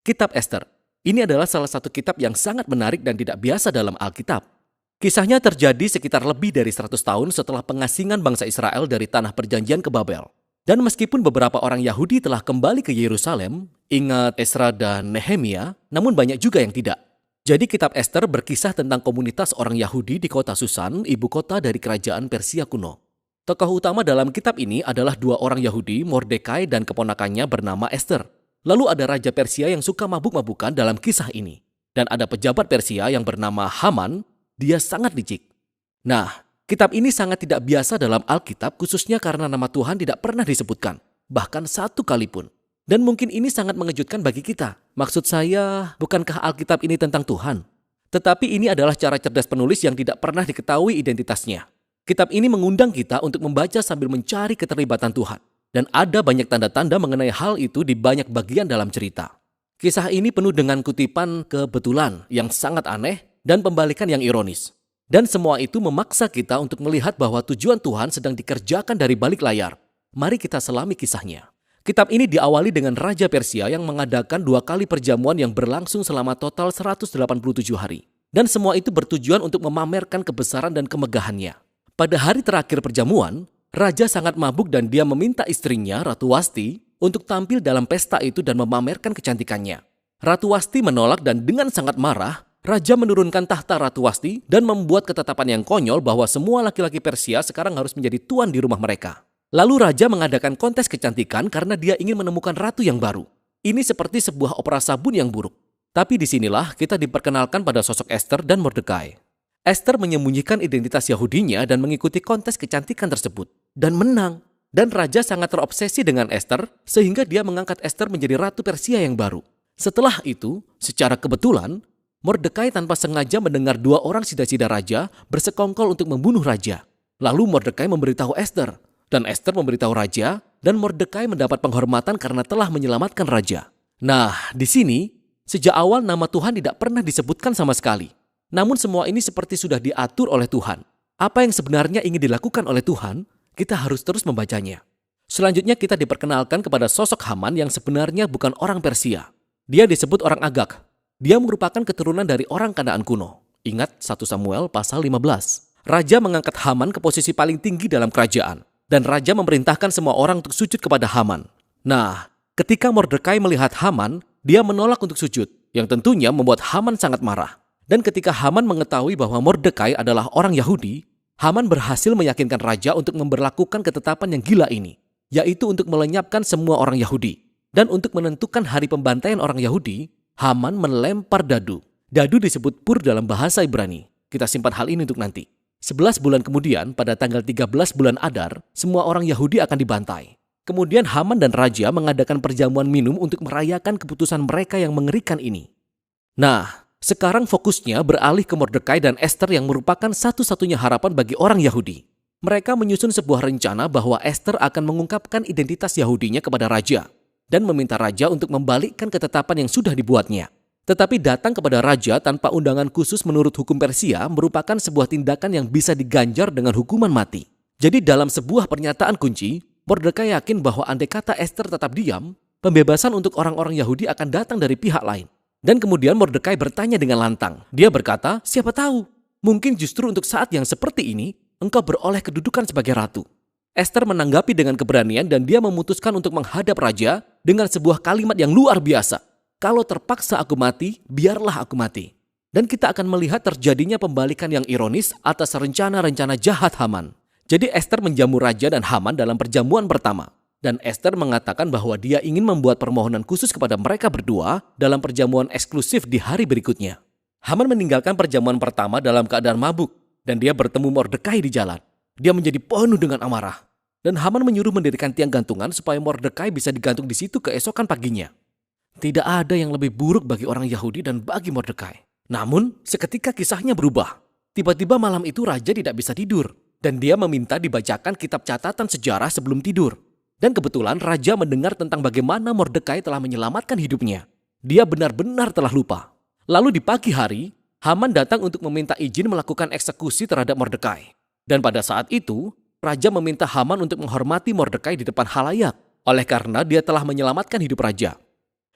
Kitab Ester. Ini adalah salah satu kitab yang sangat menarik dan tidak biasa dalam Alkitab. Kisahnya terjadi sekitar lebih dari 100 tahun setelah pengasingan bangsa Israel dari tanah perjanjian ke Babel. Dan meskipun beberapa orang Yahudi telah kembali ke Yerusalem, ingat Ezra dan Nehemia, namun banyak juga yang tidak. Jadi kitab Ester berkisah tentang komunitas orang Yahudi di kota Susan, ibu kota dari kerajaan Persia kuno. Tokoh utama dalam kitab ini adalah dua orang Yahudi, Mordekai dan keponakannya bernama Ester. Lalu ada raja Persia yang suka mabuk-mabukan dalam kisah ini. Dan ada pejabat Persia yang bernama Haman, dia sangat licik. Nah, kitab ini sangat tidak biasa dalam Alkitab khususnya karena nama Tuhan tidak pernah disebutkan. Bahkan satu kali pun. Dan mungkin ini sangat mengejutkan bagi kita. Maksud saya, bukankah Alkitab ini tentang Tuhan? Tetapi ini adalah cara cerdas penulis yang tidak pernah diketahui identitasnya. Kitab ini mengundang kita untuk membaca sambil mencari keterlibatan Tuhan. Dan ada banyak tanda-tanda mengenai hal itu di banyak bagian dalam cerita. Kisah ini penuh dengan kutipan kebetulan yang sangat aneh dan pembalikan yang ironis. Dan semua itu memaksa kita untuk melihat bahwa tujuan Tuhan sedang dikerjakan dari balik layar. Mari kita selami kisahnya. Kitab ini diawali dengan Raja Persia yang mengadakan 2 kali perjamuan yang berlangsung selama total 187 hari. Dan semua itu bertujuan untuk memamerkan kebesaran dan kemegahannya. Pada hari terakhir perjamuan, Raja sangat mabuk dan dia meminta istrinya, Ratu Wasti, untuk tampil dalam pesta itu dan memamerkan kecantikannya. Ratu Wasti menolak dan dengan sangat marah, Raja menurunkan tahta Ratu Wasti dan membuat ketetapan yang konyol bahwa semua laki-laki Persia sekarang harus menjadi tuan di rumah mereka. Lalu Raja mengadakan kontes kecantikan karena dia ingin menemukan ratu yang baru. Ini seperti sebuah opera sabun yang buruk. Tapi disinilah kita diperkenalkan pada sosok Ester dan Mordekai. Ester menyembunyikan identitas Yahudinya dan mengikuti kontes kecantikan tersebut. Dan menang. Dan Raja sangat terobsesi dengan Ester sehingga dia mengangkat Ester menjadi Ratu Persia yang baru. Setelah itu, secara kebetulan, Mordekai tanpa sengaja mendengar 2 orang sida-sida Raja bersekongkol untuk membunuh Raja. Lalu Mordekai memberitahu Ester. Dan Ester memberitahu Raja dan Mordekai mendapat penghormatan karena telah menyelamatkan Raja. Nah, di sini, sejak awal nama Tuhan tidak pernah disebutkan sama sekali. Namun semua ini seperti sudah diatur oleh Tuhan. Apa yang sebenarnya ingin dilakukan oleh Tuhan, kita harus terus membacanya. Selanjutnya kita diperkenalkan kepada sosok Haman yang sebenarnya bukan orang Persia. Dia disebut orang Agag. Dia merupakan keturunan dari orang Kanaan kuno. Ingat 1 Samuel pasal 15. Raja mengangkat Haman ke posisi paling tinggi dalam kerajaan. Dan Raja memerintahkan semua orang untuk sujud kepada Haman. Nah, ketika Mordekai melihat Haman, dia menolak untuk sujud. Yang tentunya membuat Haman sangat marah. Dan ketika Haman mengetahui bahwa Mordekai adalah orang Yahudi, Haman berhasil meyakinkan Raja untuk memberlakukan ketetapan yang gila ini, yaitu untuk melenyapkan semua orang Yahudi. Dan untuk menentukan hari pembantaian orang Yahudi, Haman melempar dadu. Dadu disebut pur dalam bahasa Ibrani. Kita simpan hal ini untuk nanti. 11 bulan kemudian, pada tanggal 13 bulan Adar, semua orang Yahudi akan dibantai. Kemudian Haman dan Raja mengadakan perjamuan minum untuk merayakan keputusan mereka yang mengerikan ini. Nah, sekarang fokusnya beralih ke Mordekai dan Ester yang merupakan satu-satunya harapan bagi orang Yahudi. Mereka menyusun sebuah rencana bahwa Ester akan mengungkapkan identitas Yahudinya kepada Raja dan meminta Raja untuk membalikkan ketetapan yang sudah dibuatnya. Tetapi datang kepada Raja tanpa undangan khusus menurut hukum Persia merupakan sebuah tindakan yang bisa diganjar dengan hukuman mati. Jadi dalam sebuah pernyataan kunci, Mordekai yakin bahwa andai kata Ester tetap diam, pembebasan untuk orang-orang Yahudi akan datang dari pihak lain. Dan kemudian Mordekai bertanya dengan lantang. Dia berkata, siapa tahu, mungkin justru untuk saat yang seperti ini, engkau beroleh kedudukan sebagai ratu. Ester menanggapi dengan keberanian dan dia memutuskan untuk menghadap Raja dengan sebuah kalimat yang luar biasa. Kalau terpaksa aku mati, biarlah aku mati. Dan kita akan melihat terjadinya pembalikan yang ironis atas rencana-rencana jahat Haman. Jadi Ester menjamu Raja dan Haman dalam perjamuan pertama. Dan Ester mengatakan bahwa dia ingin membuat permohonan khusus kepada mereka berdua dalam perjamuan eksklusif di hari berikutnya. Haman meninggalkan perjamuan pertama dalam keadaan mabuk dan dia bertemu Mordekai di jalan. Dia menjadi penuh dengan amarah. Dan Haman menyuruh mendirikan tiang gantungan supaya Mordekai bisa digantung di situ keesokan paginya. Tidak ada yang lebih buruk bagi orang Yahudi dan bagi Mordekai. Namun, seketika kisahnya berubah. Tiba-tiba malam itu Raja tidak bisa tidur dan dia meminta dibacakan kitab catatan sejarah sebelum tidur. Dan kebetulan Raja mendengar tentang bagaimana Mordekai telah menyelamatkan hidupnya. Dia benar-benar telah lupa. Lalu di pagi hari, Haman datang untuk meminta izin melakukan eksekusi terhadap Mordekai. Dan pada saat itu, Raja meminta Haman untuk menghormati Mordekai di depan halayak, oleh karena dia telah menyelamatkan hidup Raja.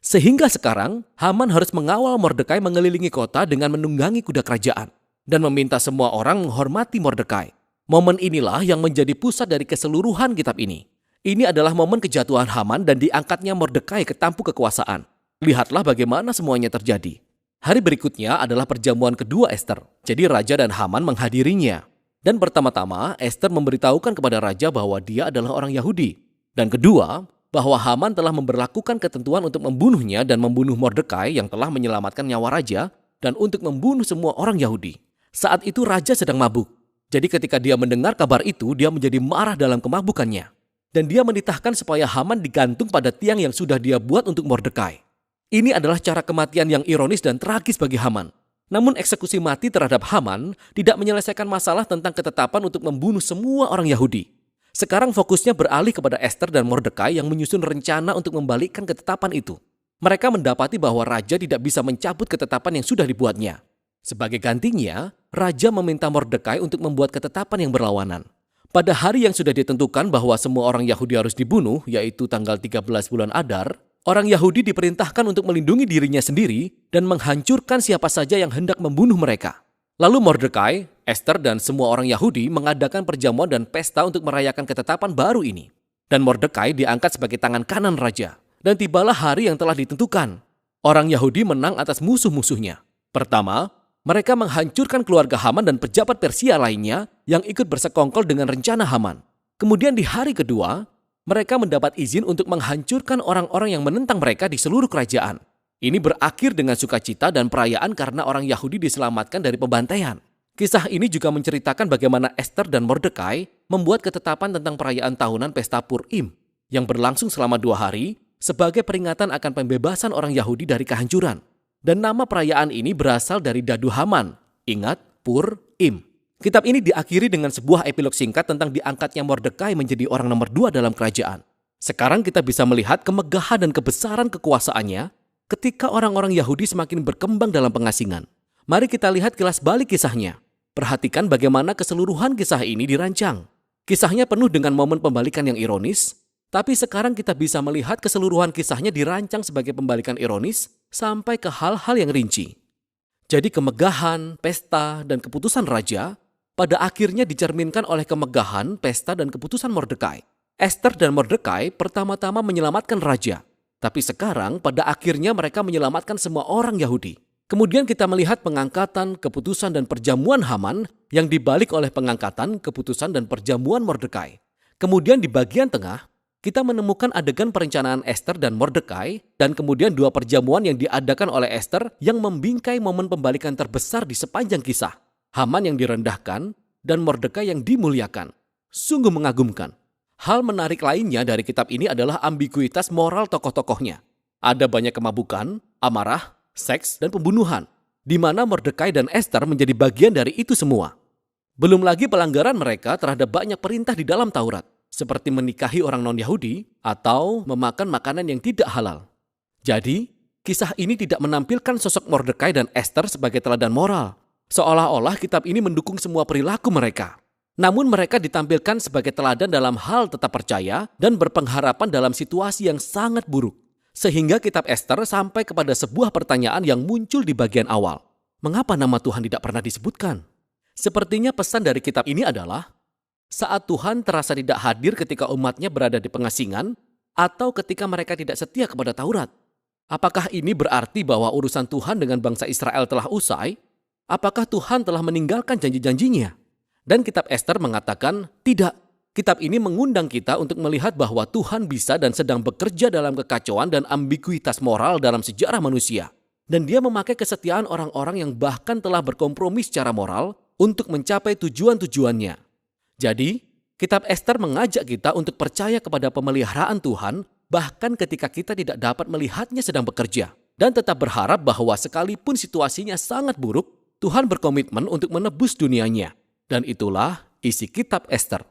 Sehingga sekarang, Haman harus mengawal Mordekai mengelilingi kota dengan menunggangi kuda kerajaan dan meminta semua orang menghormati Mordekai. Momen inilah yang menjadi pusat dari keseluruhan kitab ini. Ini adalah momen kejatuhan Haman dan diangkatnya Mordekai ke tampuk kekuasaan. Lihatlah bagaimana semuanya terjadi. Hari berikutnya adalah perjamuan kedua Ester. Jadi raja dan Haman menghadirinya. Dan pertama-tama Ester memberitahukan kepada raja bahwa dia adalah orang Yahudi. Dan kedua, bahwa Haman telah memberlakukan ketentuan untuk membunuhnya dan membunuh Mordekai yang telah menyelamatkan nyawa raja dan untuk membunuh semua orang Yahudi. Saat itu raja sedang mabuk. Jadi ketika dia mendengar kabar itu, dia menjadi marah dalam kemabukannya. Dan dia menitahkan supaya Haman digantung pada tiang yang sudah dia buat untuk Mordekai. Ini adalah cara kematian yang ironis dan tragis bagi Haman. Namun eksekusi mati terhadap Haman tidak menyelesaikan masalah tentang ketetapan untuk membunuh semua orang Yahudi. Sekarang fokusnya beralih kepada Ester dan Mordekai yang menyusun rencana untuk membalikkan ketetapan itu. Mereka mendapati bahwa raja tidak bisa mencabut ketetapan yang sudah dibuatnya. Sebagai gantinya, raja meminta Mordekai untuk membuat ketetapan yang berlawanan. Pada hari yang sudah ditentukan bahwa semua orang Yahudi harus dibunuh, yaitu tanggal 13 bulan Adar, orang Yahudi diperintahkan untuk melindungi dirinya sendiri dan menghancurkan siapa saja yang hendak membunuh mereka. Lalu Mordekai, Ester dan semua orang Yahudi mengadakan perjamuan dan pesta untuk merayakan ketetapan baru ini. Dan Mordekai diangkat sebagai tangan kanan raja. Dan tibalah hari yang telah ditentukan. Orang Yahudi menang atas musuh-musuhnya. Pertama, mereka menghancurkan keluarga Haman dan pejabat Persia lainnya yang ikut bersekongkol dengan rencana Haman. Kemudian di hari kedua, mereka mendapat izin untuk menghancurkan orang-orang yang menentang mereka di seluruh kerajaan. Ini berakhir dengan sukacita dan perayaan karena orang Yahudi diselamatkan dari pembantaian. Kisah ini juga menceritakan bagaimana Ester dan Mordekai membuat ketetapan tentang perayaan tahunan pesta Purim yang berlangsung selama 2 hari sebagai peringatan akan pembebasan orang Yahudi dari kehancuran. Dan nama perayaan ini berasal dari dadu Haman. Ingat, Purim. Kitab ini diakhiri dengan sebuah epilog singkat tentang diangkatnya Mordekai menjadi orang nomor 2 dalam kerajaan. Sekarang kita bisa melihat kemegahan dan kebesaran kekuasaannya ketika orang-orang Yahudi semakin berkembang dalam pengasingan. Mari kita lihat kilas balik kisahnya. Perhatikan bagaimana keseluruhan kisah ini dirancang. Kisahnya penuh dengan momen pembalikan yang ironis, tapi sekarang kita bisa melihat keseluruhan kisahnya dirancang sebagai pembalikan ironis sampai ke hal-hal yang rinci. Jadi kemegahan, pesta, dan keputusan raja pada akhirnya dicerminkan oleh kemegahan, pesta, dan keputusan Mordekai. Ester dan Mordekai pertama-tama menyelamatkan raja. Tapi sekarang pada akhirnya mereka menyelamatkan semua orang Yahudi. Kemudian kita melihat pengangkatan, keputusan, dan perjamuan Haman yang dibalik oleh pengangkatan, keputusan, dan perjamuan Mordekai. Kemudian di bagian tengah, kita menemukan adegan perencanaan Ester dan Mordekai dan kemudian 2 perjamuan yang diadakan oleh Ester yang membingkai momen pembalikan terbesar di sepanjang kisah. Haman yang direndahkan dan Mordekai yang dimuliakan. Sungguh mengagumkan. Hal menarik lainnya dari kitab ini adalah ambiguitas moral tokoh-tokohnya. Ada banyak kemabukan, amarah, seks, dan pembunuhan, di mana Mordekai dan Ester menjadi bagian dari itu semua. Belum lagi pelanggaran mereka terhadap banyak perintah di dalam Taurat, seperti menikahi orang non-Yahudi atau memakan makanan yang tidak halal. Jadi, kisah ini tidak menampilkan sosok Mordekai dan Ester sebagai teladan moral, seolah-olah kitab ini mendukung semua perilaku mereka. Namun mereka ditampilkan sebagai teladan dalam hal tetap percaya dan berpengharapan dalam situasi yang sangat buruk. Sehingga kitab Ester sampai kepada sebuah pertanyaan yang muncul di bagian awal. Mengapa nama Tuhan tidak pernah disebutkan? Sepertinya pesan dari kitab ini adalah, saat Tuhan terasa tidak hadir ketika umatnya berada di pengasingan, atau ketika mereka tidak setia kepada Taurat. Apakah ini berarti bahwa urusan Tuhan dengan bangsa Israel telah usai? Apakah Tuhan telah meninggalkan janji-janjinya? Dan kitab Ester mengatakan, tidak. Kitab ini mengundang kita untuk melihat bahwa Tuhan bisa dan sedang bekerja dalam kekacauan dan ambiguitas moral dalam sejarah manusia. Dan dia memakai kesetiaan orang-orang yang bahkan telah berkompromi secara moral untuk mencapai tujuan-tujuannya. Jadi, kitab Ester mengajak kita untuk percaya kepada pemeliharaan Tuhan bahkan ketika kita tidak dapat melihatnya sedang bekerja. Dan tetap berharap bahwa sekalipun situasinya sangat buruk, Tuhan berkomitmen untuk menebus dunianya. Dan itulah isi kitab Ester.